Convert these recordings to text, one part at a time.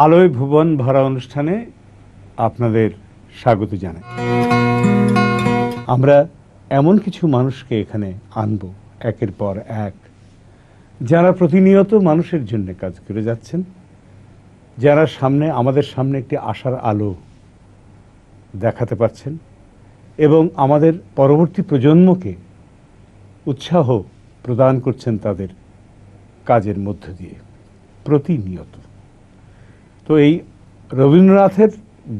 আলোয় ভুবন ভরা অনুষ্ঠানে আপনাদের স্বাগত জানাই। আমরা এমন কিছু মানুষকে এখানে আনব একের পর এক, যারা প্রতিনিয়ত মানুষের জন্য কাজ করে যাচ্ছেন, যারা আমাদের সামনে একটি আশার আলো দেখাতে পারছেন এবং আমাদের পরবর্তী প্রজন্মকে উৎসাহ প্রদান করছেন তাদের কাজের মধ্য দিয়ে প্রতিনিয়ত। তো এই রবীন্দ্রনাথের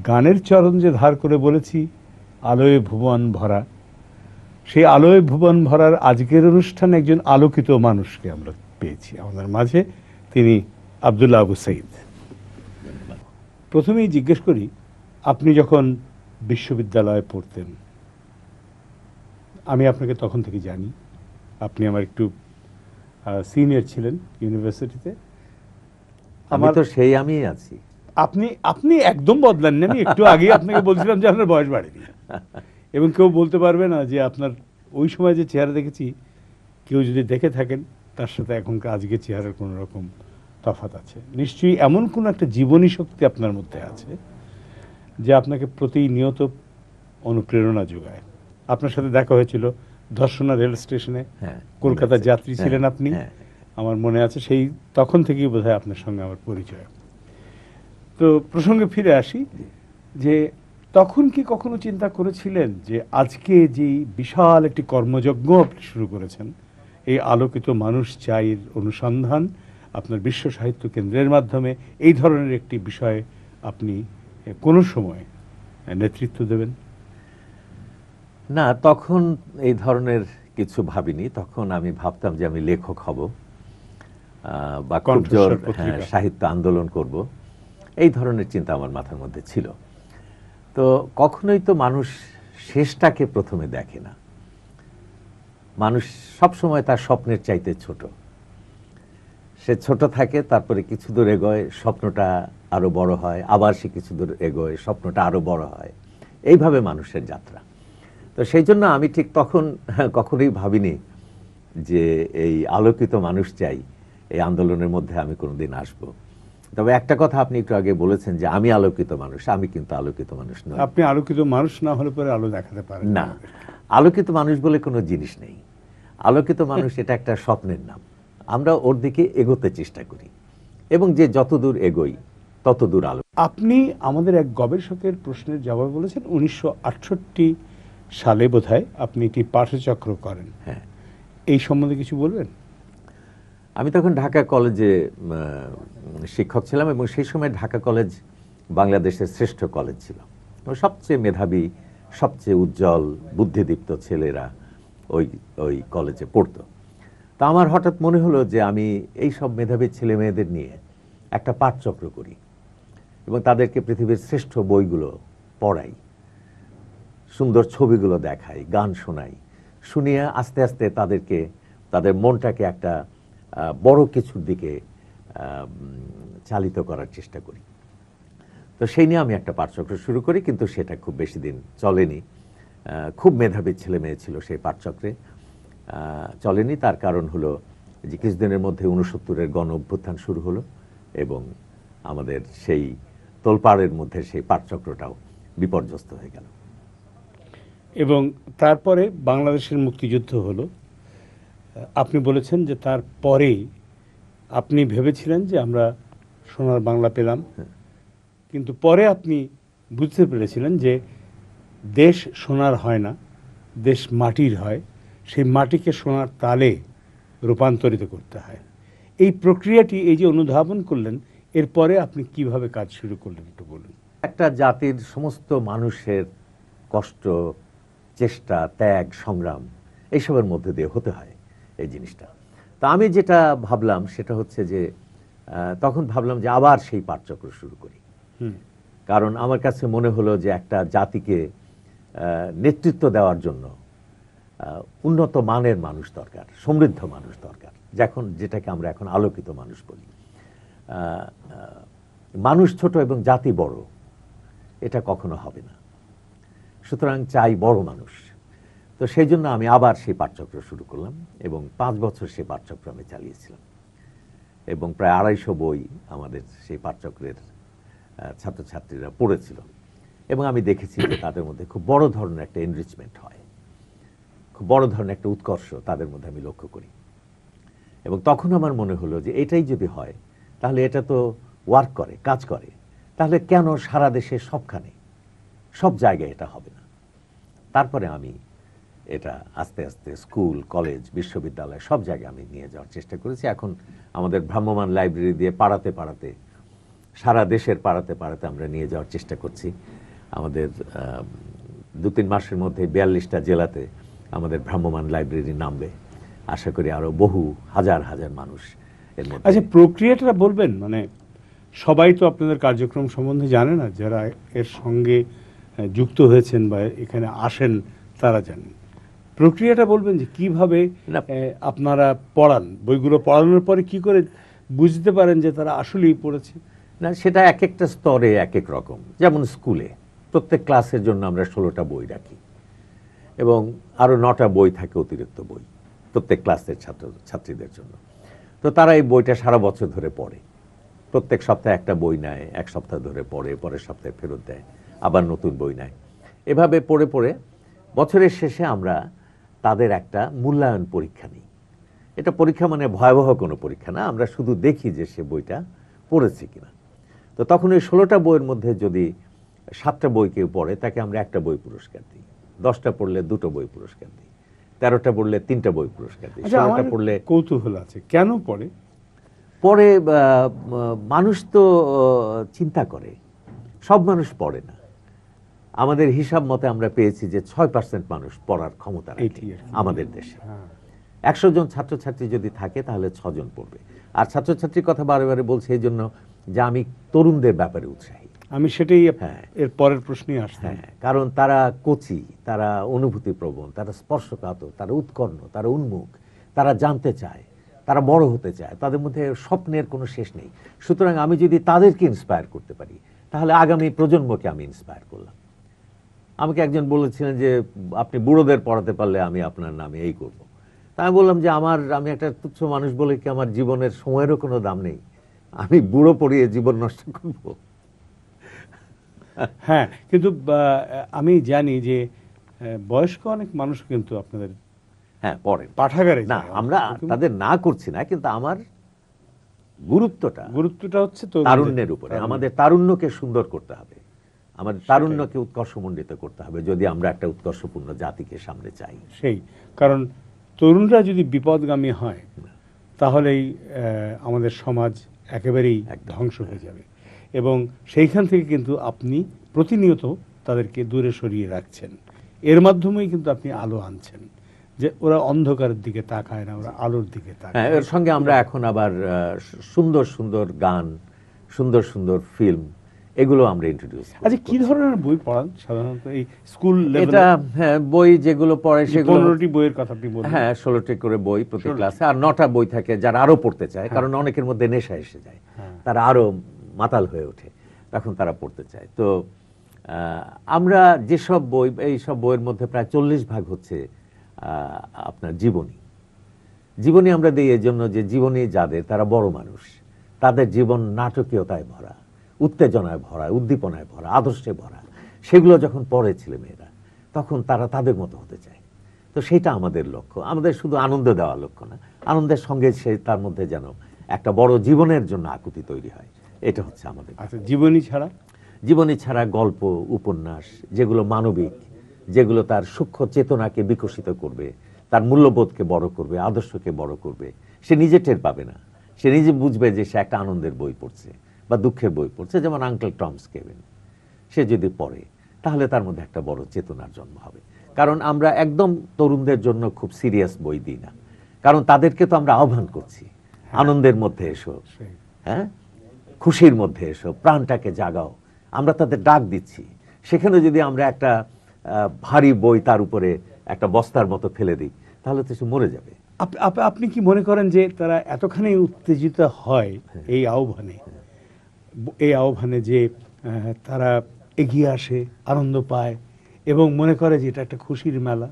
গানের চরণ যে ধার করে বলেছি আলোয় ভুবন ভরা, সেই আলোয় ভুবন ভরার আজকের অনুষ্ঠানে একজন আলোকিত মানুষকে আমরা পেয়েছি আমাদের মাঝে। তিনি আব্দুল্লাহ আবু সাঈদ। প্রথমেই জিজ্ঞেস করি, আপনি যখন বিশ্ববিদ্যালয়ে পড়তেন, আমি আপনাকে তখন থেকে জানি, আপনি আমার একটু সিনিয়র ছিলেন ইউনিভার্সিটিতে। আমার তো সেই আমি আছি। আপনি একদম বদলাননি। আমি একটু আগে আপনাকে বলছিলাম যে আপনার বয়স বাড়েনি, এবং কেউ বলতে পারবে না যে আপনার ওই সময় যে চেহারা দেখেছি, কেউ যদি দেখে থাকেন তার সাথে এখনকার আজকের চেহারার কোনো রকম তফাৎ আছে। নিশ্চয়ই এমন কোনো একটা জীবনী শক্তি আপনার মধ্যে আছে যে আপনাকে প্রতিনিয়ত অনুপ্রেরণা যোগায়। আপনার সাথে দেখা হয়েছিল ধর্ষণা রেল স্টেশনে, কলকাতার যাত্রী ছিলেন আপনি, আমার মনে আছে। সেই তখন থেকেই বোধহয় আপনার সঙ্গে আমার পরিচয়। তো প্রসঙ্গে ফিরে আসি, যে তখন কি কখনো চিন্তা করেছিলেন যে আজকে যে বিশাল একটি কর্মযজ্ঞ আপনি শুরু করেছেন, এই আলোকিত মানুষ চাইয়ের অনুসন্ধান আপনার বিশ্ব সাহিত্য কেন্দ্রের মাধ্যমে, এই ধরনের একটি বিষয়ে আপনি কোনো সময় নেতৃত্ব দেবেন? না, তখন এই ধরনের কিছু ভাবিনি। তখন আমি ভাবতাম যে আমি লেখক হব বা খুব জোর সাহিত্য আন্দোলন করব, এই ধরনের চিন্তা আমার মাথার মধ্যে ছিল। তো কখনোই তো মানুষ শেষটাকে প্রথমে দেখে না। মানুষ সবসময় তার স্বপ্নের চাইতে ছোট। সে ছোট থাকে, তারপরে কিছু দূর এগোয়, স্বপ্নটা আরো বড় হয়, আবার সে কিছু দূর এগোয়, স্বপ্নটা আরো বড় হয়। এইভাবে মানুষের যাত্রা। তো সেই জন্য আমি ঠিক তখন কখনোই ভাবিনি যে এই আলোকিত মানুষ চাই, এই আন্দোলনের মধ্যে আমি কোনোদিন আসব। তবে একটা কথা আপনি একটু আগে বলেছেন যে আমি আলোকিত মানুষ। আমি কিন্তু আলোকিত মানুষ নই। আপনি আলোকিত মানুষ না হলে পরে আলো দেখাতে পারেন না। আলোকিত মানুষ বলে কোনো জিনিস নেই। আলোকিত মানুষ এটা একটা স্বপ্নের নাম। আমরা ওর দিকে এগোতে চেষ্টা করি, এবং যে যতদূর এগোই ততদূর আলো। আপনি আমাদের এক গবেষকের প্রশ্নের জবাব বলেছেন 1968 সালে বোধহয় আপনি একটি পাঠচক্র করেন। হ্যাঁ, এই সম্বন্ধে কিছু বলবেন? আমি তখন ঢাকা কলেজে শিক্ষক ছিলাম, এবং সেই সময় ঢাকা কলেজ বাংলাদেশের শ্রেষ্ঠ কলেজ ছিল। সবচেয়ে মেধাবী, সবচেয়ে উজ্জ্বল, বুদ্ধিদীপ্ত ছেলেরা ওই কলেজে পড়তো। তা আমার হঠাৎ মনে হলো যে আমি এই সব মেধাবী ছেলে মেয়েদের নিয়ে একটা পাঠচক্র করি এবং তাদেরকে পৃথিবীর শ্রেষ্ঠ বইগুলো পড়াই, সুন্দর ছবিগুলো দেখাই, গান শোনাই, শুনিয়ে আস্তে আস্তে তাদের মনটাকে একটা বড় কিছুর দিকে চালিত করার চেষ্টা করি। তো সেই নিয়ে আমি একটা পাঠচক্র শুরু করি, কিন্তু সেটা খুব বেশি দিন চলেনি। খুব মেধাবী ছেলে মেয়ে ছিল সেই পাঠচক্রে, চলেনি। তার কারণ হলো যে কিছুদিনের মধ্যে 69-এর গণ অভ্যুত্থান শুরু হলো, এবং আমাদের সেই তোলপাড়ের মধ্যে সেই পাঠচক্রটাও বিপর্যস্ত হয়ে গেল। এবং তারপরে বাংলাদেশের মুক্তিযুদ্ধ হলো। আপনি বলেছেন যে তারপরে আপনি ভেবেছিলেন যে আমরা সোনার বাংলা পেলাম, কিন্তু পরে আপনি বুঝতে পেরেছিলেন যে দেশ সোনার হয় না, দেশ মাটির হয়। সেই মাটিকে সোনার তালে রূপান্তরিত করতে হয়। এই প্রক্রিয়াটি, এই যে অনুধাবন করলেন, এরপরে আপনি কিভাবে কাজ শুরু করলেন একটু বলুন। একটা জাতির সমস্ত মানুষের কষ্ট, চেষ্টা, ত্যাগ, সংগ্রাম এইসবের মধ্যে দিয়ে হতে হয় এই জিনিসটা। তা আমি যেটা ভাবলাম সেটা হচ্ছে যে তখন ভাবলাম যে আবার সেই পাঠচক্র শুরু করি। কারণ আমার কাছে মনে হলো যে একটা জাতিকে নেতৃত্ব দেওয়ার জন্য উন্নত মানের মানুষ দরকার, সমৃদ্ধ মানুষ দরকার, যেটাকে আমরা এখন আলোকিত মানুষ বলি। মানুষ ছোট এবং জাতি বড়, এটা কখনো হবে না। সুতরাং চাই বড় মানুষ। তো সেই জন্য আমি আবার সেই পাঠচক্র শুরু করলাম, এবং 5 বছর সেই পাঠচক্র আমি চালিয়েছিলাম, এবং প্রায় 250 বই আমাদের সেই পাঠচক্রের ছাত্রছাত্রীরা পড়েছিল, এবং আমি দেখেছি যে তাদের মধ্যে খুব বড় ধরনের একটা এনরিচমেন্ট হয়, খুব বড় ধরনের একটা উৎকর্ষ তাদের মধ্যে আমি লক্ষ্য করি। এবং তখন আমার মনে হলো যে এটাই যদি হয় তাহলে এটা তো ওয়ার্ক করে, কাজ করে, তাহলে কেন সারা দেশে সবখানে সব জায়গায় এটা হবে না। তারপরে আমি এটা আস্তে আস্তে স্কুল, কলেজ, বিশ্ববিদ্যালয় সব জায়গায় আমি নিয়ে যাওয়ার চেষ্টা করেছি। এখন আমাদের ভ্রাম্যমাণ লাইব্রেরি দিয়ে পাড়াতে পাড়াতে, সারা দেশের পাড়াতে পাড়াতে আমরা নিয়ে যাওয়ার চেষ্টা করছি। আমাদের 2-3 মাসের মধ্যে 42টা জেলাতে আমাদের ভ্রাম্যমাণ লাইব্রেরি নামবে। আশা করি আরো বহু হাজার হাজার মানুষ এর মধ্যে। আচ্ছা, প্রক্রিয়াটা বলবেন, মানে সবাই তো আপনাদের কার্যক্রম সম্বন্ধে জানে না, যারা এর সঙ্গে যুক্ত হয়েছেন বা এখানে আসেন তারা জানেন। প্রক্রিয়াটা বলবেন যে কিভাবে না। আপনারা পড়ান, বইগুলো পড়ানোর পরে কি করে বুঝতে পারেন যে তারা আসলেই পড়েছে? না, সেটা এক একটা স্তরে এক এক রকম। যেমন স্কুলে প্রত্যেক ক্লাসের জন্য আমরা 16টা বই রাখি, এবং আরো 9টা বই থাকে অতিরিক্ত বই প্রত্যেক ক্লাসের ছাত্রীদের জন্য। তো তারা এই বইটা সারা বছর ধরে পড়ে, প্রত্যেক সপ্তাহে একটা বই নেয়, এক সপ্তাহ ধরে পড়ে, পরের সপ্তাহে ফেরত দেয়, আবার নতুন বই নেয়। এভাবে পড়ে পড়ে বছরের শেষে আমরা তাদের একটা মূল্যায়ন পরীক্ষা নিই। এটা পরীক্ষা মানে ভয়াবহ কোনো পরীক্ষা না, আমরা শুধু দেখি যে সে বইটা পড়েছে কিনা। তো তখন ওই 16টা বইয়ের মধ্যে যদি 7টা বই কেউ পড়ে তাকে আমরা একটা বই পুরস্কার দিই, 10টা পড়লে 2টো বই পুরস্কার দিই, 13টা পড়লে 3টা বই পুরস্কার দিই, 16টা পড়লে। কৌতূহল আছে কেন পড়ে? পরে মানুষ তো চিন্তা করে, সব মানুষ পড়ে না। আমাদের হিসাব মতে আমরা পেয়েছি যে 6% মানুষ পড়ার ক্ষমতা রাখে আমাদের দেশে। 100 জন ছাত্রছাত্রী যদি থাকে তাহলে 6 জন পড়বে। আর ছাত্রছাত্রীর কথা বারে বারে বলছে এই জন্য যে আমি তরুণদের ব্যাপারে উৎসাহী। আমি সেটাই এর পরের প্রশ্নই আসছে। হ্যাঁ, কারণ তারা কচি, তারা অনুভূতি প্রবণ, তারা স্পর্শকাতর, তারা উৎকর্ণ, তারা উন্মুখ, তারা জানতে চায়, তারা বড় হতে চায়, তাদের মধ্যে স্বপ্নের কোনো শেষ নেই। সুতরাং আমি যদি তাদেরকে ইন্সপায়ার করতে পারি তাহলে আগামী প্রজন্মকে আমি ইন্সপায়ার করলাম। আমাকে একজন বলেছিলেন যে আপনি বুড়োদের পড়াতে পারলে আমি আপনার নামে এই করব। তা আমি বললাম যে আমি একটা তুচ্ছ মানুষ বলে কি আমার জীবনের সময়েরও কোনো দাম নেই? আমি বুড়ো পড়িয়ে জীবন নষ্ট করব? হ্যাঁ, কিন্তু আমি জানি যে বয়স্ক অনেক মানুষ কিন্তু আপনাদের হ্যাঁ পড়ে, পাঠাগারে না যায়। আমরা তাদের না করছি না, কিন্তু আমার গুরুত্বটা হচ্ছে তারুণ্যের উপরে। আমাদের তারুণ্যকে সুন্দর করতে হবে, আমাদের তারুণ্যকে উৎকর্ষমণ্ডিত করতে হবে যদি আমরা একটা উৎকর্ষপূর্ণ জাতিকে সামনে চাই। সেই কারণ তরুণরা যদি বিপদগামী হয় তাহলেই আমাদের সমাজ একেবারেই ধ্বংস হয়ে যাবে। এবং সেইখান থেকে কিন্তু আপনি প্রতিনিয়ত তাদেরকে দূরে সরিয়ে রাখছেন, এর মাধ্যমেই কিন্তু আপনি আলো আনছেন, যে ওরা অন্ধকারের দিকে তাকায় না, ওরা আলোর দিকে তাকায়। এর সঙ্গে আমরা এখন আবার সুন্দর সুন্দর গান, সুন্দর সুন্দর ফিল্ম, এগুলো আমরা ইন্ট্রোডিউস। আচ্ছা, কি ধরনের বই পড়ান সাধারণত এই স্কুল লেভেলে? এটা বই যেগুলো পড়ে সেগুলো 15টি বইয়ের কথা আপনি বললেন। হ্যাঁ, 16টি করে বই প্রতি ক্লাসে, আর 9টা বই থাকে যারা আরো পড়তে চায়, কারণ অনেকের মধ্যে নেশা এসে যায়, তারা আরো মাতাল হয়ে ওঠে, তখন তারা পড়তে চায়। তো আমরা যেসব বই, এই সব বইয়ের মধ্যে প্রায় 40% হচ্ছে আপনার জীবনী আমরা দিই এই জন্য যে জীবনী যাদের, তারা বড় মানুষ, তাদের জীবন নাটকীয়তায় ভরা, উত্তেজনায় ভরা, উদ্দীপনায় ভরা, আদর্শে ভরা। সেগুলো যখন পড়ে ছেলেমেয়েরা তখন তারা তাদের মতো হতে চায়। তো সেটা আমাদের লক্ষ্য, আমাদের শুধু আনন্দ দেওয়ার লক্ষ্য না, আনন্দের সঙ্গে সে তার মধ্যে যেন একটা বড় জীবনের জন্য আকুতি তৈরি হয়, এটা হচ্ছে আমাদের। আচ্ছা, জীবনী ছাড়া গল্প, উপন্যাস যেগুলো মানবিক, যেগুলো তার সূক্ষ্ম চেতনাকে বিকশিত করবে, তার মূল্যবোধকে বড় করবে, আদর্শকে বড় করবে, সে নিজে টের পাবে না, সে নিজে বুঝবে যে সে একটা আনন্দের বই পড়ছে বা দুঃখের বই পড়ছে। যেমন আঙ্কেল টমস কেভিন, সে যদি পড়ে তাহলে তার মধ্যে একটা বড় চেতনার জন্ম হবে। কারণ আমরা একদম তরুণদের জন্য খুব সিরিয়াস বই দিই না, কারণ তাদেরকে তো আমরা আহ্বান করছি, আনন্দের মধ্যে এসো, হ্যাঁ, খুশির মধ্যে এসো, প্রাণটাকে জাগাও, আমরা তাদের ডাক দিচ্ছি। সেখানে যদি আমরা একটা ভারী বই তার উপরে একটা বস্তার মতো ফেলে দিই তাহলে তো সে মরে যাবে। আপনি কি মনে করেন যে তারা এতখানি উত্তেজিত হয় এই আহ্বানে যে তারা এগিয়ে আসে, আনন্দ পায় এবং মনে করে যে এটা একটা খুশির মেলা?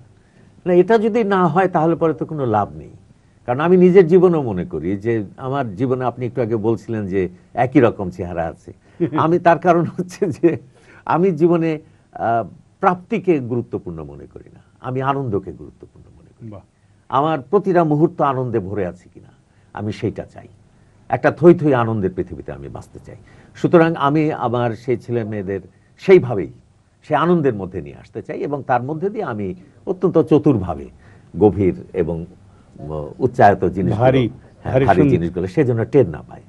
না, এটা যদি না হয় তাহলে পরে তো কোনো লাভ নেই। কারণ আমি নিজের জীবনেও মনে করি যে আমার জীবনে, আপনি একটু আগে বলছিলেন যে একই রকম চেহারা আছে, আমি তার কারণ হচ্ছে যে আমি জীবনে প্রাপ্তিকে গুরুত্বপূর্ণ মনে করি না, আমি আনন্দকে গুরুত্বপূর্ণ মনে করি। বাহ। আমার প্রতিটা মুহূর্ত আনন্দে ভরে আছে কিনা আমি সেইটা চাই, একটা থই থই আনন্দের পৃথিবীতে আমি বাঁচতে চাই। সুতরাং আমি আমার সেই ছেলে মেয়েদের সেইভাবেই সে আনন্দের মধ্যে নিয়ে আসতে চাই, এবং তার মধ্যে দিয়ে আমি অত্যন্ত চতুরভাবে গভীর এবং উচ্চায়ত জিনিসগুলো, ভারী ভারী সুন্দর। জিনিসগুলো সে যেন টের না পায়।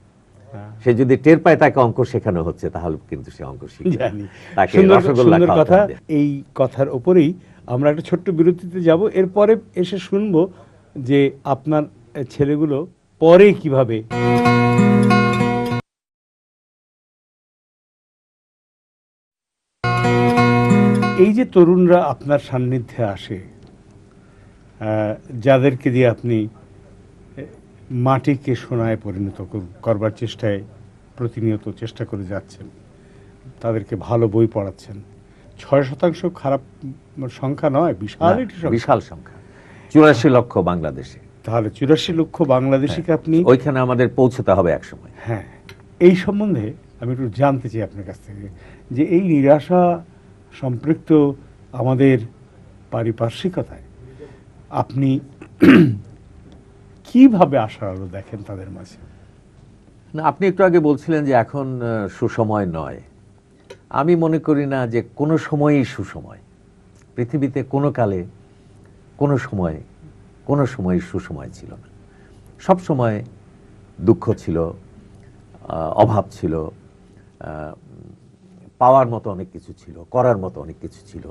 হ্যাঁ। সে যদি টের পায় তাকে অঙ্ক শেখানো হচ্ছে, তাহলে কিন্তু সে অঙ্ক শিখবে না। জানি। তাকে সুন্দর রসগোল্লা সুন্দর খাওয়াতে কথা। হবে। এই কথার উপরেই আমরা একটা ছোট্ট বিরতিতে যাব, এরপরে এসে শুনবো যে আপনার ছেলেগুলো পরে কিভাবে এই যে তরুণরা আপনার সান্নিধ্যে আসে, যাদেরকে দিয়ে আপনি মাটিকে সোনায় পরিণত করবার চেষ্টায় প্রতিনিয়ত চেষ্টা করে যাচ্ছেন, তাদেরকে ভালো বই পড়াচ্ছেন, 6% খারাপ সংখ্যা নয়, বিশাল না, একটি সংখ্যা। বিশাল সংখ্যা, 84 লক্ষ বাংলাদেশে। তাহলে 84 লক্ষ বাংলাদেশিকে আপনি, ওইখানে আমাদের পৌঁছতে হবে এক সময়। হ্যাঁ, এই সম্বন্ধে আমি একটু জানতে চাই আপনার কাছ থেকে যে এই নিরাশা সম্পৃক্ত আমাদের পারিপার্শ্বিকতায় আপনি কিভাবে আশার আলো দেখেন তাদের মাঝে? না, আপনি একটু আগে বলছিলেন যে এখন সুসময় নয়। আমি মনে করি না যে কোনো সময়ই সুসময়। পৃথিবীতে কোনো কালে কোনো সময় সুসময় ছিল না। সব সময় দুঃখ ছিল, অভাব ছিল, পাওয়ার মতো অনেক কিছু ছিল, করার মতো অনেক কিছু ছিল,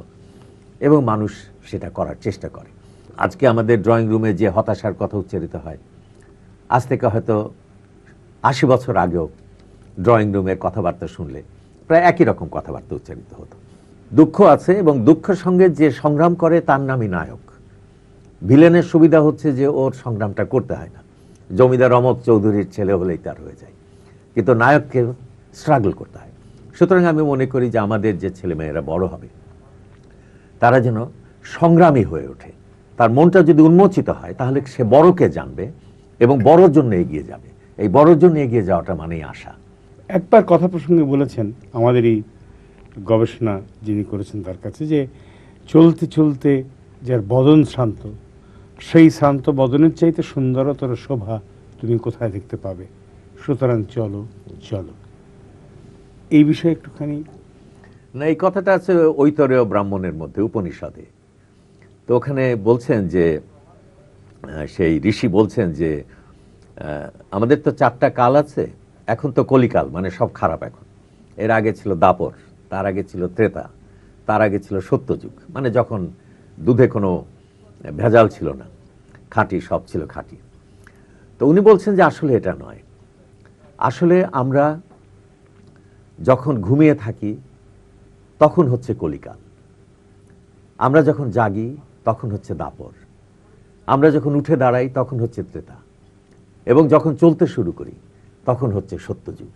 এবং মানুষ সেটা করার চেষ্টা করে। আজকে আমাদের ড্রয়িং রুমে যে হতাশার কথা উচ্চারিত হয়, আজ থেকে হয়তো 80 বছর আগেও ড্রয়িং রুমের কথাবার্তা শুনলে প্রায় একই রকম কথাবার্তা উচ্চারিত হতো। দুঃখ আছে, এবং দুঃখের সঙ্গে যে সংগ্রাম করে তার নামই নায়ক। ভিলেনের সুবিধা হচ্ছে যে ওর সংগ্রামটা করতে হয় না, জমিদার অমক চৌধুরীর ছেলে হলেই তার হয়ে যায়, কিন্তু নায়ককে স্ট্রাগল করতে হয়। সুতরাং আমি মনে করি যে আমাদের যে ছেলেমেয়েরা বড় হবে তারা যেন সংগ্রামী হয়ে ওঠে। তার মনটা যদি উন্মোচিত হয় তাহলে সে বড়কে জানবে এবং বড়র জন্য এগিয়ে যাবে। এই বড়র জন্য এগিয়ে যাওয়াটা মানেই আশা। একবার কথা প্রসঙ্গে বলেছেন আমাদের এই গবেষণা যিনি করেছেন তার কাছে, যে চলতে চলতে যার বদন শ্রান্ত, সেই শ্রান্ত বদনের চাইতে সুন্দরতর শোভা তুমি কোথায় দেখতে পাবে, সুতরাং চলো চলো। এই বিষয়ে একটুখানি। না, এই কথাটা আছে ঐতরেয় ব্রাহ্মণের মধ্যে, উপনিষদে। তো ওখানে বলছেন যে সেই ঋষি বলছেন যে আমাদের তো 4টা কাল আছে, এখন তো কলিকাল, মানে সব খারাপ। এখন এর আগে ছিল দাপর, তার আগে ছিল ত্রেতা, তার আগে ছিল সত্যযুগ, মানে যখন দুধে কোনো ভেজাল ছিল না, খাঁটি, সব ছিল খাঁটি। তো উনি বলছেন যে আসলে এটা নয়। আসলে আমরা যখন ঘুমিয়ে থাকি তখন হচ্ছে কলিকাল, আমরা যখন জাগি তখন হচ্ছে দাপর, আমরা যখন উঠে দাঁড়াই তখন হচ্ছে ত্রেতা, এবং যখন চলতে শুরু করি তখন হচ্ছে সত্যযুগ।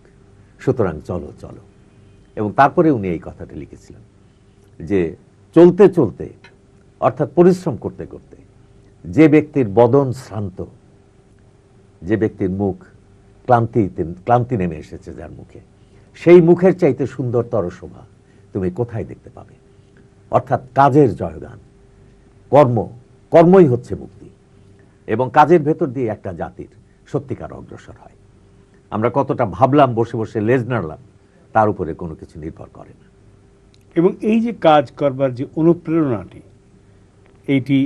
সুতরাং চলো চলো। এবং তারপরে উনি এই কথাটা লিখেছিলেন যে চলতে চলতে, অর্থাৎ পরিশ্রম করতে করতে, যে ব্যক্তির বদন শ্রান্ত, যে ব্যক্তির মুখ ক্লান্তি নেমে এসেছে যার মুখে, সেই মুখের চাইতে সুন্দরতর শোভা তুমি কোথায় দেখতে পাবে? অর্থাৎ কাজের জয়গান, কর্মই হচ্ছে মুক্তি, এবং কাজের ভেতর দিয়ে একটা জাতির সত্যিকার অগ্রসর হয়। আমরা কতটা ভাবলাম, বসে বসে লেজ নাড়লাম, তার উপরে কোনো কিছু নির্ভর করে না। এবং এই যে কাজ করবার যে অনুপ্রেরণাটি, এইটি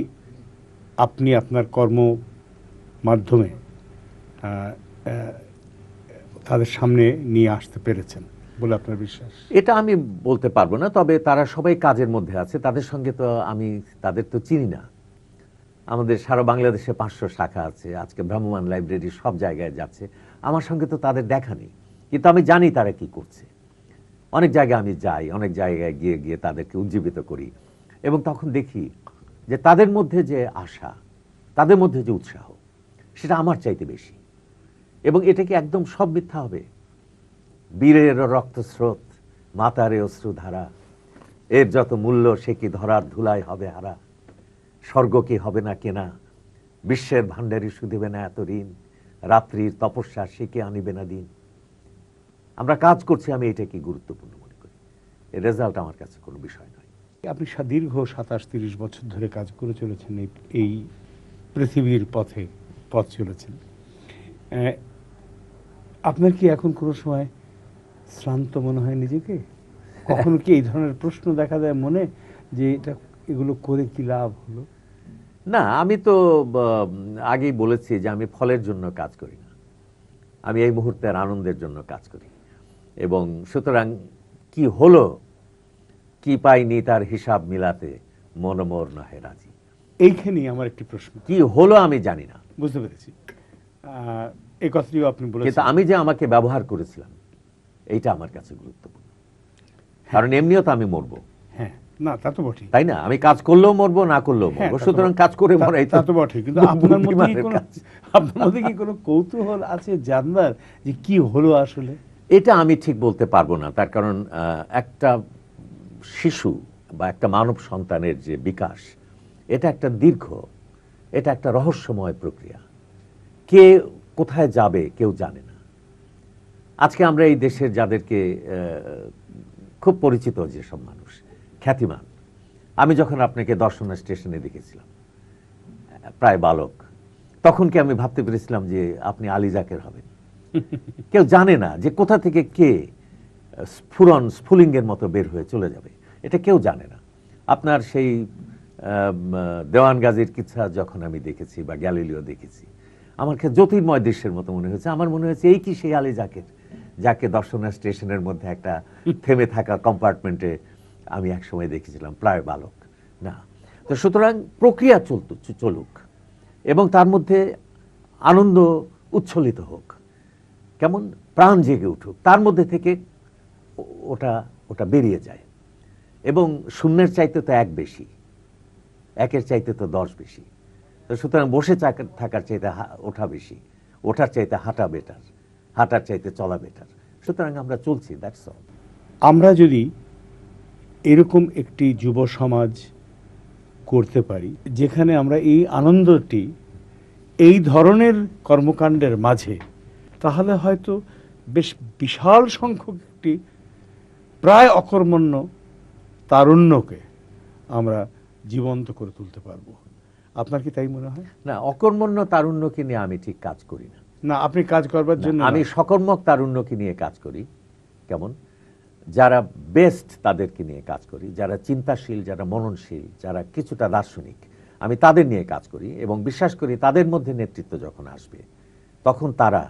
আপনি আপনার কর্ম মাধ্যমে তাদের সামনে নিয়ে আসতে পেরেছেন বলে আপনার বিশ্বাস? এটা আমি বলতে পারবো না, তবে তারা সবাই কাজের মধ্যে আছে। তাদের সঙ্গে তো তাদের তো চিনি না। আমাদের সারা বাংলাদেশে 500 শাখা আছে, আজকে ভ্রাম্যমাণ লাইব্রেরি সব জায়গায় যাচ্ছে। আমার সঙ্গে তো তাদের দেখা নেই, কিন্তু আমি জানি তারা কি করছে। অনেক জায়গায় আমি যাই, অনেক জায়গায় গিয়ে গিয়ে তাদেরকে উজ্জীবিত করি, এবং তখন দেখি যে তাদের মধ্যে যে আশা, তাদের মধ্যে যে উৎসাহ, সেটা আমার চাইতে বেশি। এবং এটা কি একদম সব মিথ্যা হবে? বীরের রক্তস্রোত, মাতারে অশ্রুধারা, এর যত মূল্য সে কি ধরার ধুলায় হবে হারা, স্বর্গ কি হবে না কেনা, বিশ্বের ভাণ্ডারী শুধিবে না এত ঋণ, রাত্রির তপস্যা সে কে আনিবে না দিন। আমরা কাজ করছি, আমি এটাকে গুরুত্বপূর্ণ মনে করি। এর রেজাল্ট আমার কাছে কোনো বিষয় নয়। আপনি দীর্ঘ 27-30 বছর ধরে কাজ করে চলেছেন, এই পৃথিবীর পথ চলেছেন। আপনার কি এখন কোনো সময় শ্রান্ত মনে হয় নিজেকে? কখনো কি এই ধরনের প্রশ্ন দেখা দেয় মনে, যে এগুলো করে কি লাভ হলো? না, আমি তো আগেই বলেছি যে আমি ফলের জন্য কাজ করি না, আমি এই মুহূর্তের আনন্দের জন্য কাজ করি। এবং সুতরাং কি হলো কি পাইনি তার হিসাব মিলাতে মনমোর নহে রাজি। এইখানেই আমার একটি প্রশ্ন। কি হলো আমি জানি না, বুঝতে পেরেছি। এই কথাটিও আপনি কিন্তু বলেছেন। আমি যে আমাকে ব্যবহার করেছিলাম এইটা আমার কাছে গুরুত্বপূর্ণ। কারণ এমনিও তো আমি মরবো, হ্যাঁ, না তা তো বটেই, তাই না? আমি কাজ করলেও মরবো, না করলেও হ্যাঁ, মরবো। তা তো সুতরাং বটে। কাজ করে মরাই তা তো বটে, কিন্তু আপনার মধ্যে কি কোনো কৌতূহল আছে জানবার যে কি হলো আসলে? এটা আমি ঠিক বলতে পারবো না। তার কারণ একটা শিশু বা একটা মানব সন্তানের যে বিকাশ, এটা একটা দীর্ঘ, এটা একটা রহস্যময় প্রক্রিয়া। কে কোথায় যাবে কেউ জানে না। আজকে আমরা এই দেশের যাদেরকে খুব পরিচিত যেসব মানুষ, খ্যাতিমান, আমি যখন আপনাকে দর্শনা স্টেশনে দেখেছিলাম প্রায় বালক, তখন কি আমি ভাবতে পেরেছিলাম যে আপনি আলী যাকের হবেন? কেউ জানে না যে কোথা থেকে কে স্ফুলিঙ্গের মতো বের হয়ে চলে যাবে, এটা কেউ জানে না। আপনার সেই দেওয়ান গাজীর কিচ্ছা যখন আমি দেখেছি বা গ্যালিলিও দেখেছি, আমার কাছে জ্যোতির্ময় দৃশ্যের মতো মনে হয়েছে। আমার মনে হয়েছে এই কি সেই আলী যাকের, যাকে দর্শনা স্টেশনের মধ্যে একটা থেমে থাকা কম্পার্টমেন্টে আমি একসময় দেখেছিলাম প্রায় বালক। না, তো সুতরাং প্রক্রিয়া চলুক এবং তার মধ্যে আনন্দ উচ্ছ্বলিত হোক, কেমন প্রাণ জেগে উঠুক, তার মধ্যে থেকে ওটা বেরিয়ে যায়। এবং শূন্যের চাইতে তো এক বেশি, একের চাইতে তো 10 বেশি। তো সুতরাং বসে থাকার চাইতে ওঠা বেশি, ওঠার চাইতে হাঁটা বেটার, হাঁটার চাইতে চলা বেটার। সুতরাং আমরা চলছি, দ্যাটস অল। আমরা যদি এরকম একটি যুব সমাজ করতে পারি যেখানে আমরা এই আনন্দটি এই ধরনের কর্মকাণ্ডের মাঝে, তাহলে হয়তো বেশ বিশাল সংখ্যক একটি প্রায় অকর্মণ্য তারুণ্যকে আমরা জীবন্ত করে তুলতে পারবো। আপনার কি তাই মনে হয়? না, অকর্মণ্য তারুণ্যকে নিয়ে আমি ঠিক কাজ করি না। না, আপনি কাজ করবার জন্য আমি সকর্মক তারুণ্যকে নিয়ে কাজ করি। কেমন? যারা বেস্ট তাদেরকে নিয়ে কাজ করি, যারা চিন্তাশীল, যারা মননশীল, যারা কিছুটা দার্শনিক, আমি তাদের নিয়ে কাজ করি এবং বিশ্বাস করি তাদের মধ্যে নেতৃত্ব যখন আসবে তখন তারা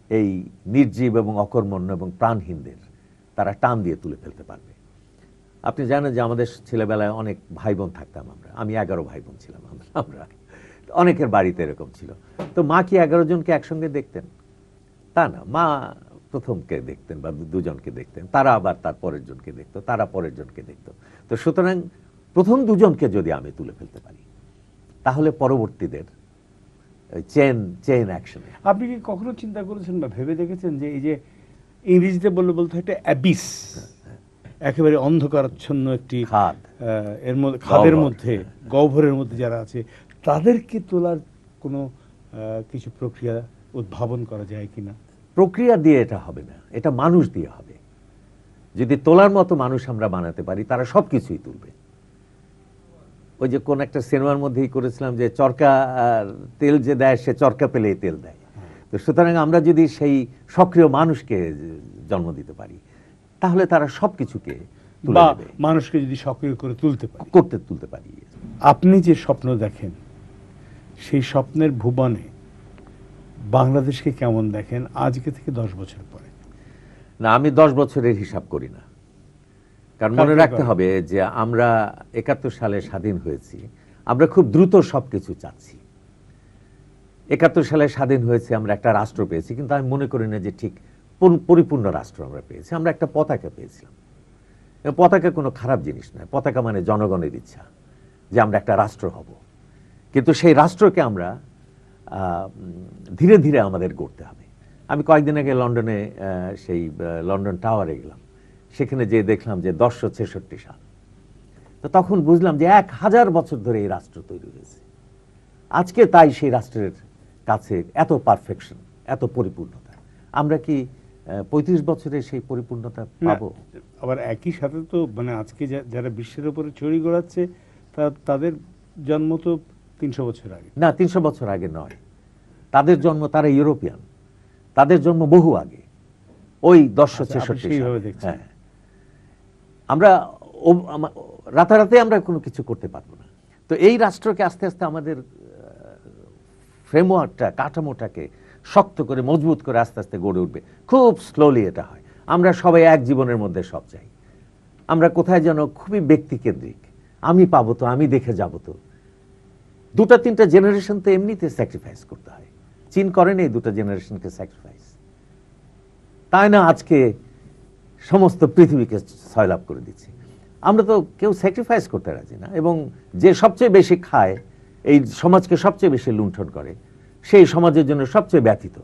এই নির্জীব এবং অকর্মণ্য এবং প্রাণহীনদের তারা টান দিয়ে তুলে ফেলতে পারবে। আপনি জানেন যে আমাদের ছেলেবেলায় অনেক ভাই বোন থাকতাম আমরা, আমি 11 ভাই বোন ছিলাম আমরা, অনেকের বাড়িতে এরকম ছিল। তো মা কি 11 জনকে একসঙ্গে দেখতেন? তা না, মা প্রথমকে দেখতেন বা দুজনকে দেখতেন, তারা আবার তার পরের জনকে দেখতো, তারা পরের জনকে দেখতো। তো সুতরাং প্রথম দুজনকে যদি আমি তুলে ফেলতে পারি তাহলে পরবর্তীদের চেইন অ্যাকশনে। আপনি কি কখনো চিন্তা করেছেন বা ভেবে দেখেছেন যে এই যে ইংরেজিতে বলতে হয় একটা অ্যাবিস, একেবারে অন্ধকারাচ্ছন্ন একটি খাদ, এর মধ্যে খাদের মধ্যে, গহ্বরের মধ্যে যারা আছে তাদেরকে তোলার কোনো কিছু প্রক্রিয়া উদ্ভাবন করা যায় কিনা? প্রক্রিয়া দিয়ে এটা হবে না, এটা মানুষ দিয়ে হবে। যদি তোলার মতো মানুষ আমরা বানাতে পারি তারা সবকিছুই তুলবে। ওই যে কোন একটা সিনেমার মধ্যেই করেছিলাম যে চরকা তেল যে দেয় সে চরকা পেলেই তেল দেয়। তো সুতরাং আমরা যদি সেই সক্রিয় মানুষকে জন্ম দিতে পারি তাহলে তারা সবকিছুকে তুলে বা নেবে, মানুষকে যদি সক্রিয় করে তুলতে পারি। আপনি যে স্বপ্ন দেখেন সেই স্বপ্নের ভুবনে বাংলাদেশকে কেমন দেখেন আজকে থেকে 10 বছর পরে? না, আমি 10 বছরের হিসাব করি না। কারণ মনে রাখতে হবে যে আমরা 71 সালে স্বাধীন হয়েছি, আমরা খুব দ্রুত সবকিছু চাচ্ছি। 71 সালে স্বাধীন হয়েছে, আমরা একটা রাষ্ট্র পেয়েছি, কিন্তু আমি মনে করি না যে ঠিক পরিপূর্ণ রাষ্ট্র আমরা পেয়েছি। আমরা একটা পতাকা পেয়েছিলাম। পতাকা কোনো খারাপ জিনিস নয়, পতাকা মানে জনগণের ইচ্ছা যে আমরা একটা রাষ্ট্র হব। কিন্তু সেই রাষ্ট্রকে আমরা ধীরে ধীরে আমাদের গড়তে হবে। আমি কয়েকদিন আগে লন্ডনে সেই লন্ডন টাওয়ারে গেলাম, সেখানে যে দেখলাম যে 1066 সাল। তো তখন বুঝলাম যে 1000 বছর ধরে এই রাষ্ট্র তৈরি হয়েছে। আজকে তাই সেই রাষ্ট্রের কাছে এত পারফেকশন, এত পরিপূর্ণতা। আমরা কি 35 বছরে সেই পরিপূর্ণতা পাবো? আবার একই সাথে তো মানে আজকে যারা বিশ্বের উপরে ছড়ি ঘোরাচ্ছে তাদের জন্ম তো 300 বছর আগে। না, 300 বছর আগে নয়, তাদের জন্ম, তারা ইউরোপিয়ান, তাদের জন্ম বহু আগে, ওই 1066 সেইভাবে সালে। দেখছেন। হ্যাঁ, আমরা রাতারাতি আমরা কোনো কিছু করতে পারবো না। তো এই রাষ্ট্রকে আস্তে আস্তে আমাদের ফ্রেমওয়ার্কটা, কাঠামোটাকে শক্ত করে মজবুত করে আস্তে আস্তে গড়ে উঠবে। খুব স্লোলি এটা হয়। আমরা সবাই এক জীবনের মধ্যে সব চাই। আমরা কোথায় যেন খুবই ব্যক্তিকেন্দ্রিক, আমি পাবো তো, আমি দেখে যাবো তো। 2-3টা জেনারেশন তো এমনিতে স্যাক্রিফাইস করতে হয়। চীন করেন এই 2টা জেনারেশনকে স্যাক্রিফাইস, তাই না আজকে সমস্ত পৃথিবীকে সয়লাভ করে দিচ্ছে। আমরা তো কেউ স্যাক্রিফাইস করতে রাজি না, এবং যে সবচেয়ে বেশি খায়, এই সমাজকে সবচেয়ে বেশি লুণ্ঠন করে, সেই সমাজের জন্য সবচেয়ে ব্যথিত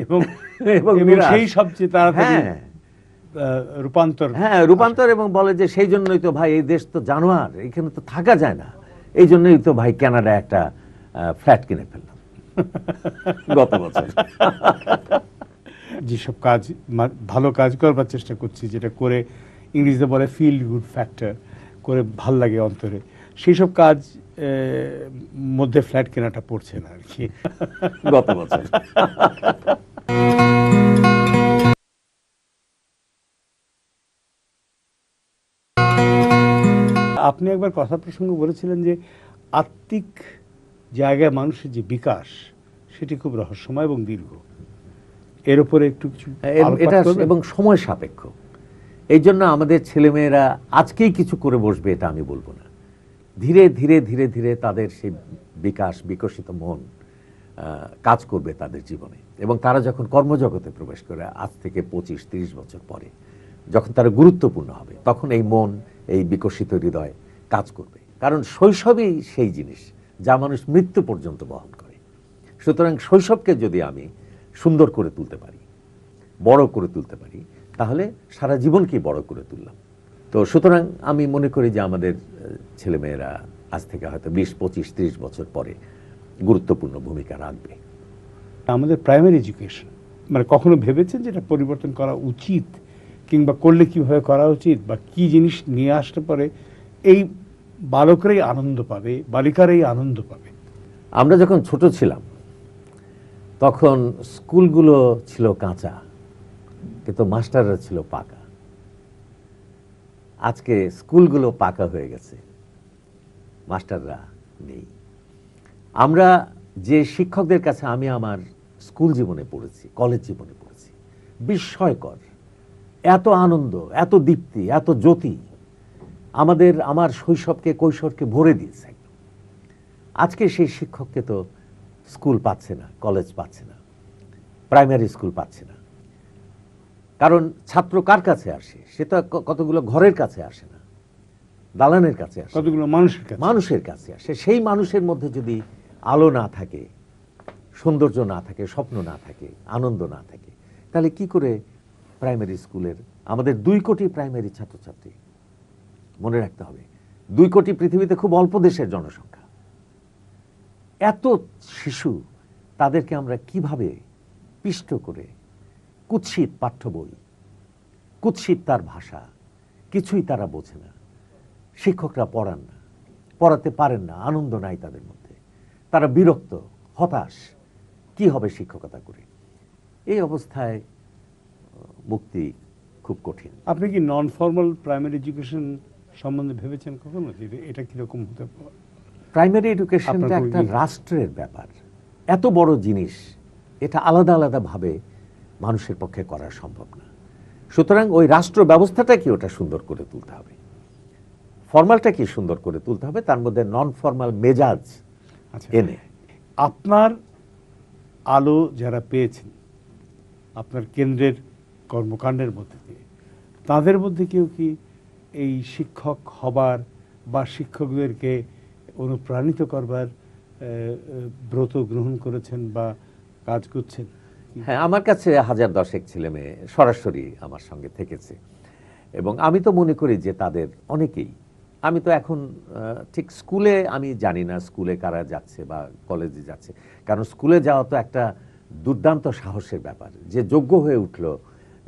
এবং এবং সেই সবচেয়ে তাড়াতাড়ি হ্যাঁ রূপান্তর এবং বলে যে সেই জন্যই তো ভাই এই দেশ তো জানোয়ার, এখানে তো থাকা যায় না, এই জন্যই তো ভাই কানাডায় একটা ফ্ল্যাট কিনে ফেললাম গত বছর। যেসব কাজ ভালো কাজ করবার চেষ্টা করছি, যেটা করে ইংরেজিতে বলে ফিল গুড ফ্যাক্টর, করে ভাল লাগে অন্তরে, সেই সব কাজ মধ্যে ফ্ল্যাট কেনাটা পড়ছে না আর কি গত বছর। আপনি একবার কথা প্রসঙ্গে বলেছিলেন যে আত্মিক জায়গায় মানুষের যে বিকাশ সেটি খুব রহস্যময় এবং দীর্ঘ। এর উপরে একটু কিছু এটা এবং সময় সাপেক্ষ। এই জন্য আমাদের ছেলেমেয়েরা আজকেই কিছু করে বসবে এটা আমি বলবো না। ধীরে ধীরে ধীরে ধীরে তাদের সেই বিকাশ, বিকশিত মন কাজ করবে তাদের জীবনে, এবং তারা যখন কর্মজগতে প্রবেশ করে আজ থেকে 25-30 বছর পরে, যখন তারা গুরুত্বপূর্ণ হবে, তখন এই মন, এই বিকশিত হৃদয় কাজ করবে। কারণ শৈশবেই সেই জিনিস যা মানুষ মৃত্যু পর্যন্ত বহন করে। সুতরাং শৈশবকে যদি আমি সুন্দর করে তুলতে পারি, বড় করে তুলতে পারি, তাহলে সারা জীবনকেই বড় করে তুললাম। তো সুতরাং আমি মনে করি যে আমাদের ছেলেমেয়েরা আজ থেকে হয়তো 20-25-30 বছর পরে গুরুত্বপূর্ণ ভূমিকা রাখবে। আমাদের প্রাইমারি এডুকেশন মানে কখনো ভেবেছেন যেটা পরিবর্তন করা উচিত, কিংবা করলে কিভাবে করা উচিত, বা কি জিনিস নিয়ে আসতে পারে এই বালকরাই আনন্দ পাবে, বালিকারাই আনন্দ পাবে? আমরা যখন ছোট ছিলাম তখন স্কুলগুলো ছিল কাঁচা, কিন্তু মাস্টাররা ছিল পাকা। আজকে স্কুলগুলো পাকা হয়ে গেছে, মাস্টাররা নেই। আমরা যে শিক্ষকদের কাছে আমি আমার স্কুল জীবনে পড়েছি, কলেজ জীবনে পড়েছি, বিস্ময়কর, এত আনন্দ, এত দীপ্তি, এত জ্যোতি আমার শৈশবকে, কৈশোরকে ভরে দিয়েছে একদম। আজকে সেই শিক্ষককে তো স্কুল পাচ্ছে না, কলেজ পাচ্ছে না, প্রাইমারি স্কুল পাচ্ছে না। কারণ ছাত্র কার কাছে আসে? সে তো কতগুলো ঘরের কাছে আসে না, দালানের কাছে আসে, কতগুলো মানুষের কাছে আসে। সেই মানুষের মধ্যে যদি আলো না থাকে, সৌন্দর্য না থাকে, স্বপ্ন না থাকে, আনন্দ না থাকে, তাহলে কি করে প্রাইমারি স্কুলের আমাদের 2 কোটি প্রাইমারি ছাত্রছাত্রী, মনে রাখতে হবে 2 কোটি পৃথিবীতে খুব অল্প দেশের জনসংখ্যা, এত শিশু, তাদেরকে আমরা কিভাবে পিষ্ট করে, কুৎসিত পাঠ্য বই, কুৎসিত তার ভাষা, কিছুই তারা বোঝে না, শিক্ষকরা পড়ান না, পড়াতে পারেন না, আনন্দ নাই তাদের মধ্যে, তারা বিরক্ত, হতাশ, কি হবে শিক্ষকতা করে? এই অবস্থায় মুক্তি খুব কঠিন। আপনি কি নন ফর্মাল প্রাইমারি এডুকেশন সম্বন্ধে ভেবেছেন কখনো, যে এটা কিরকম হতে পারে? প্রাইমারি এডুকেশনটা একটা রাষ্ট্রের ব্যাপার, এত বড় জিনিস, এটা আলাদা আলাদা ভাবে মানুষের পক্ষে করা সম্ভব না। সুতরাং ওই রাষ্ট্র ব্যবস্থাটা কি ওটা সুন্দর করে তুলতে হবে, ফর্মালটা কি সুন্দর করে তুলতে হবে, তার মধ্যে নন ফর্মাল মেজাজ এনে। আপনার আলো যারা পেয়েছেন আপনার কেন্দ্রের কর্মকাণ্ডের মধ্যে দিয়ে, তাদের মধ্যে কেউ কি এই শিক্ষক হবার বা শিক্ষকদেরকে অনুপ্রাণিত করবার ব্রত গ্রহণ করেছেন বা কাজ করছেন? হ্যাঁ, আমার কাছে 1010 ছেলে মেয়ে সরাসরি আমার সঙ্গে থেকেছে, এবং আমি তো মনে করি যে তাদের অনেকেই আমি তো এখন ঠিক স্কুলে আমি জানি না স্কুলে কারা যাচ্ছে বা কলেজে যাচ্ছে, কারণ স্কুলে যাওয়া তো একটা দুর্দান্ত সাহসের ব্যাপার। যে যোগ্য হয়ে উঠলো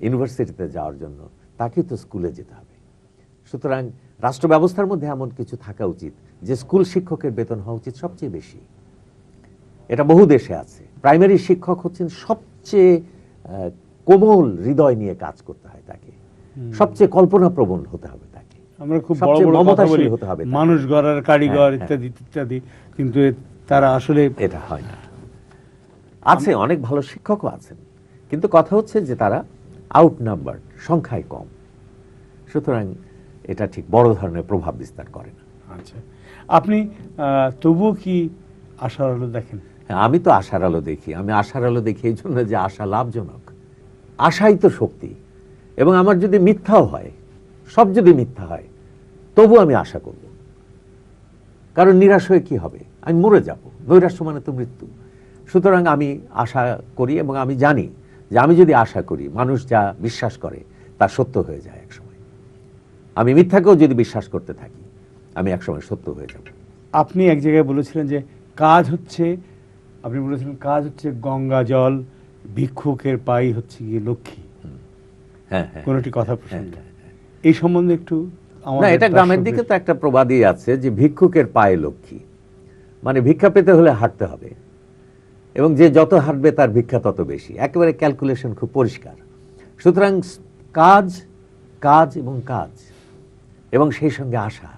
ইউনিভার্সিটিতে যাওয়ার জন্য তাকে তো স্কুলে যেতে হবে। সুতরাং রাষ্ট্র ব্যবস্থার মধ্যে এমন কিছু থাকা উচিত যে স্কুল শিক্ষকের বেতন হওয়া উচিত সবচেয়ে বেশি। এটা বহু দেশে আছে। প্রাইমারি শিক্ষক হচ্ছেন সবচেয়ে কোমল হৃদয় নিয়ে কাজ করতে হয় তাকে, সবচেয়ে কল্পনাপ্রবণ হতে হবে তাকে, আমরা খুব বড় সবচেয়ে বড় কথা মমতাশীল বলি, হতে হবে তাকে। মানুষ গড়ার কারিগর হ্যাঁ, ইত্যাদি ইত্যাদি, কিন্তু তারা আসলে এটা হয় না। আছে অনেক ভালো শিক্ষকও আছেন, কিন্তু কথা হচ্ছে যে তারা আউট নাম্বার, সংখ্যায় কম, সুতরাং এটা ঠিক বড় ধরনের প্রভাব বিস্তার করে না। আচ্ছা, আপনি তবুও কি আশার আলো দেখেন? হ্যাঁ, আমি তো আশার আলো দেখি। আমি আশার আলো দেখি এই জন্য যে আশা লাভজনক। আশাই তো শক্তি। এবং আমার যদি মিথ্যাও হয়, সব যদি মিথ্যা হয়, তবু আমি আশা করব। কারণ নিরাশ হয়ে কি হবে? আমি মরে যাব। নৈরাশ্য মানে তো মৃত্যু। সুতরাং আমি আশা করি এবং আমি জানি যে আমি যদি আশা করি, মানুষ যা বিশ্বাস করে তা সত্য হয়ে যায় একসময়। আমি মিথ্যাকেও যদি বিশ্বাস করতে থাকি, আমি একসময় সত্য হয়ে যাব। আপনি এক জায়গায় বলেছিলেন যে কাজ হচ্ছে, আপনি বলেছিলেন কাজ হচ্ছে গঙ্গা জল, ভিক্ষুকের পাই হচ্ছে গিয়ে লক্ষ্মী। হ্যাঁ, হ্যাঁ। কোনটি কথা প্রসঙ্গে এই সম্বন্ধে একটু না, এটা গ্রামের দিকে তো একটা প্রবাদই আছে যে ভিক্ষুকের পায়ে লক্ষ্মী, মানে ভিক্ষা পেতে হলে হাঁটতে হবে, এবং যে যত হাঁটবে তার ভিক্ষা তত বেশি। একেবারে ক্যালকুলেশন খুব পরিষ্কার। সুতরাং কাজ, কাজ এবং কাজ, এবং সেই সঙ্গে আশা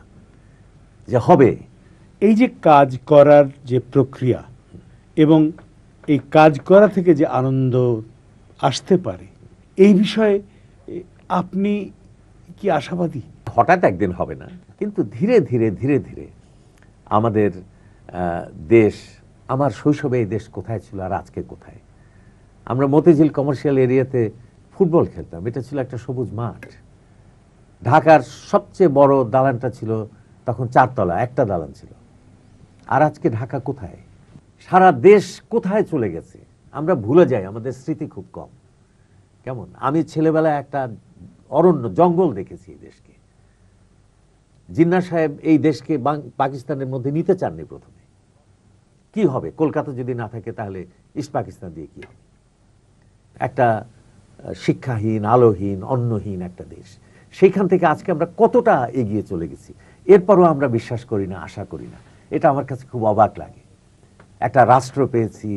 যে হবে। এই যে কাজ করার যে প্রক্রিয়া এবং এই কাজ করা থেকে যে আনন্দ আসতে পারে, এই বিষয়ে আপনি কি আশাবাদী? হঠাৎ একদিন হবে না, কিন্তু ধীরে ধীরে ধীরে ধীরে আমাদের দেশ, আমার শৈশবে এই দেশ কোথায় ছিল আর আজকে কোথায়। আমরা মতিঝিল কমার্শিয়াল এরিয়াতে ফুটবল খেলতাম, এটা ছিল একটা সবুজ মাঠ। ঢাকার সবচেয়ে বড় দালানটা ছিল তখন 4 তলা, একটা দালান ছিল। আর আজকে ঢাকা কোথায়? সারা দেশ কোথায় চলে গেছে আমরা ভুলে যাই, আমাদের স্মৃতি খুব কম। কেমন, আমি ছেলেবেলায় একটা অরণ্য জঙ্গল দেখেছি এই দেশকে। জিন্নাহ সাহেব এই দেশকে পাকিস্তানের মধ্যে নিতে চাননি প্রথমে। কি হবে কলকাতা যদি না থাকে, তাহলে ইস্ট পাকিস্তান দিয়ে কি হবে? একটা শিক্ষাহীন, আলোহীন, অন্নহীন একটা দেশ। সেইখান থেকে আজকে আমরা কতটা এগিয়ে চলে গেছি, এরপরও আমরা বিশ্বাস করি না, আশা করি না। এটা আমার কাছে খুব অবাক লাগে। একটা রাষ্ট্র পেয়েছি,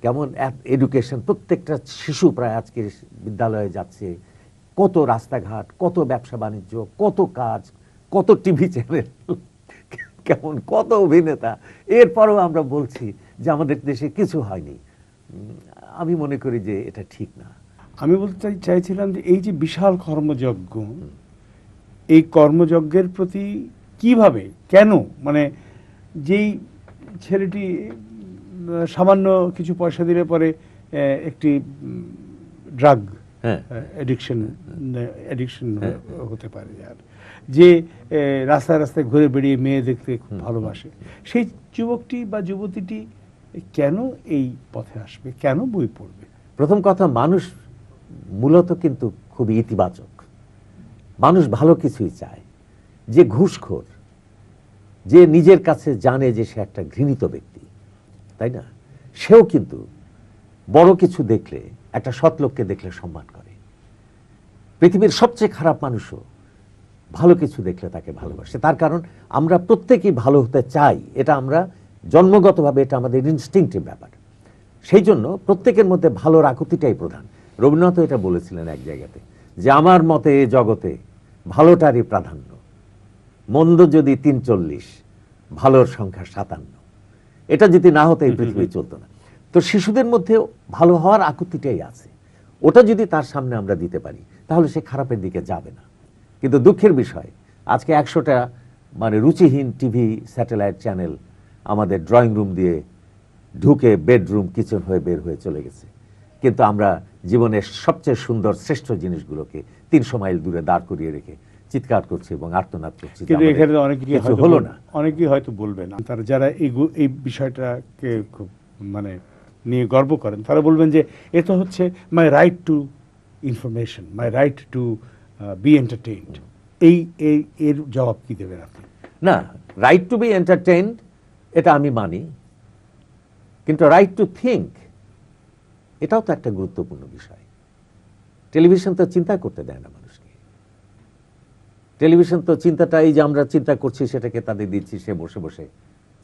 কেমন এডুকেশন, প্রত্যেকটা শিশু প্রায় আজকে বিদ্যালয়ে যাচ্ছে, কত রাস্তাঘাট, কত ব্যবসা বাণিজ্য, কত কাজ, কত টিভি চ্যানেল, কেমন কত অভিনেতা, এরপরও আমরা বলছি যে আমাদের দেশে কিছু হয়নি। আমি মনে করি যে এটা ঠিক না। আমি বলতে চাইছিলাম যে এই যে বিশাল কর্মযজ্ঞ, এই কর্মযজ্ঞের প্রতি কিভাবে, কেন, মানে যেই ছেলেটি সামান্য কিছু পয়সা দিলে পরে একটি ড্রাগ অ্যাডিকশন হতে পারে, আর যে রাস্তায় রাস্তায় ঘুরে বেরিয়ে মেয়ে দেখতে খুব ভালোবাসে, সেই যুবকটি বা যুবতীটি কেন এই পথে আসবে, কেন বই পড়বে? প্রথম কথা, মানুষ মূলত কিন্তু খুবই ইতিবাচক। মানুষ ভালো কিছুই চায়। যে ঘুষখোর, যে নিজের কাছে জানে যে সে একটা ঘৃণিত ব্যক্তি, তাই না, সেও কিন্তু বড় কিছু দেখলে, একটা সৎ লোককে দেখলে সম্মান করে। পৃথিবীর সবচেয়ে খারাপ মানুষও ভালো কিছু দেখলে তাকে ভালোবাসে। তার কারণ আমরা প্রত্যেকেই ভালো হতে চাই, এটা আমরা জন্মগতভাবে, এটা আমাদের ইনস্টিংক্টিভ ব্যাপার। সেই জন্য প্রত্যেকের মধ্যে ভালোর আকুতিটাই প্রধান। রবীন্দ্রনাথ এটা বলেছিলেন এক জায়গাতে যে আমার মতে এ জগতে ভালোটারই প্রাধান্য, মন্দ যদি 43, ভালোর সংখ্যা 57। এটা যদি না হতো এই পৃথিবী চলতো না। তো শিশুদের মধ্যে ভালো হওয়ার আকুতিটাই আছে, ওটা যদি তার সামনে আমরা দিতে পারি, তাহলে সে খারাপের দিকে যাবে না। কিন্তু দুঃখের বিষয়, আজকে 100টা মানে রুচিহীন টিভি, স্যাটেলাইট চ্যানেল আমাদের ড্রয়িং রুম দিয়ে ঢুকে বেডরুম, কিচেন হয়ে বের হয়ে চলে গেছে। কিন্তু আমরা জীবনের সবচেয়ে সুন্দর, শ্রেষ্ঠ জিনিসগুলোকে 300 মাইল দূরে দাঁড় করিয়ে রেখে চিৎকার করছি এবং আর্তনাদ করছি। কিন্তু এখানে অনেকেই হলো না, অনেকেই হয়তো বলবেন, তারা যারা এই বিষয়টাকে খুব মানে নিয়ে গর্ব করেন, তারা বলবেন যে এটা হচ্ছে my right to information, my right to be entertained. এই এই এর জবাব কি দেবেন আপনি? না, রাইট টু বি এন্টারটেইনড এটা আমি মানি, কিন্তু রাইট টু থিঙ্ক এটাও তো একটা গুরুত্বপূর্ণ বিষয়। টেলিভিশন তো চিন্তা করতে দেয় না মানুষকে। টেলিভিশন তো চিন্তাটা, এই যে আমরা চিন্তা করছি সেটাকে তাদের দিচ্ছি, সে বসে বসে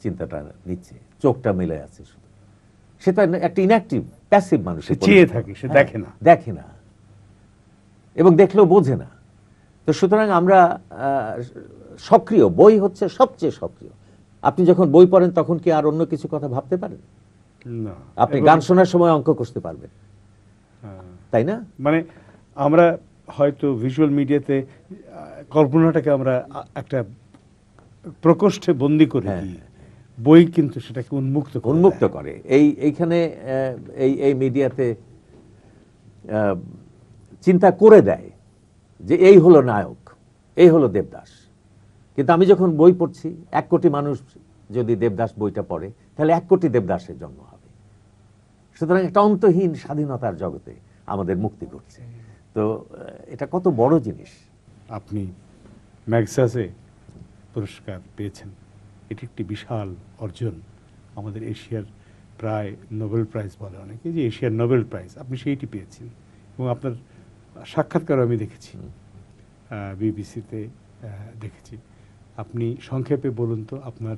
চিন্তাটা নিচ্ছে, চোখটা মেলে আছে শুধু। সে তো একটা ইনঅ্যাক্টিভ প্যাসিভ মানুষ, সে চেয়ে থাকে, সে দেখে না। দেখে না, এবং দেখলেও বোঝে না। তো সুতরাং আমরা সক্রিয়, বই হচ্ছে সবচেয়ে সক্রিয়। আপনি যখন বই পড়েন তখন কি আর অন্য কিছু কথা ভাবতে পারেন? না, আপনি গান শোনার সময় অঙ্ক কষতে পারবেন, তাই না? মানে আমরা হয়তো ভিজুয়াল মিডিয়াতে কল্পনাটাকে আমরা একটা প্রকোষ্ঠে বন্দি করে হ্যাঁ। দিই, বই কিন্তু সেটাকে উন্মুক্ত করে। এইখানে এই মিডিয়াতে চিন্তা করে দেয় যে এই হলো নায়ক, এই হলো দেবদাস। কিন্তু আমি যখন বই পড়ছি, 1 কোটি মানুষ যদি দেবদাস বইটা পড়ে, তাহলে 1 কোটি দেবদাসের জন্ম হবে। সুতরাং একটা অন্তহীন স্বাধীনতার জগতে আমাদের মুক্তি করছে। তো এটা কত বড় জিনিস। আপনি ম্যাগসাসে পুরস্কার পেয়েছেন, এটি একটি বিশাল অর্জন। আমাদের এশিয়ার প্রায় নোবেল প্রাইজ বলে অনেকে, যে এশিয়ার নোবেল প্রাইজ, আপনি সেইটি পেয়েছেন। এবং আপনার সাক্ষাৎকার আমি দেখেছি, বিবিসিতে দেখেছি। আপনি সংক্ষেপে বলুন তো, আপনার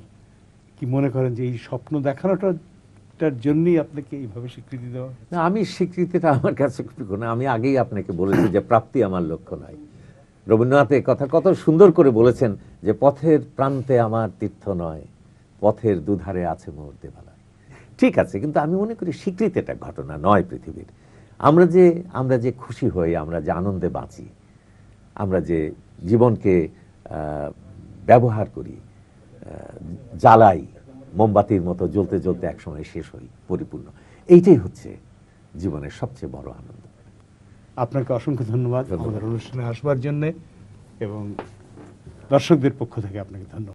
কি মনে করেন যে এই স্বপ্ন দেখানোটার জন্যই আপনাকে এইভাবে স্বীকৃতি দেওয়া? না, আমি স্বীকৃতিটা আমার কাছে না, আমি আগেই আপনাকে বলেছি যে প্রাপ্তি আমার লক্ষ্য নয়। রবীন্দ্রনাথ এই কথা কত সুন্দর করে বলেছেন যে পথের প্রান্তে আমার তীর্থ নয়, পথের দুধারে আছে মোর দেবালয়। ঠিক আছে, কিন্তু আমি মনে করি স্বীকৃতিটা ঘটনা নয় পৃথিবীর। আমরা যে খুশি হই, আমরা যে আনন্দে বাঁচি, আমরা যে জীবনকে ব্যবহার করি, জ্বালাই, মোমবাতির মতো জ্বলতে জ্বলতে একসময় শেষ হই পরিপূর্ণ, এইটাই হচ্ছে জীবনের সবচেয়ে বড় আনন্দ। আপনাকে অসংখ্য ধন্যবাদ আমাদের অনুষ্ঠানে আসবার জন্যে, এবং দর্শকদের পক্ষ থেকে আপনাকে ধন্যবাদ।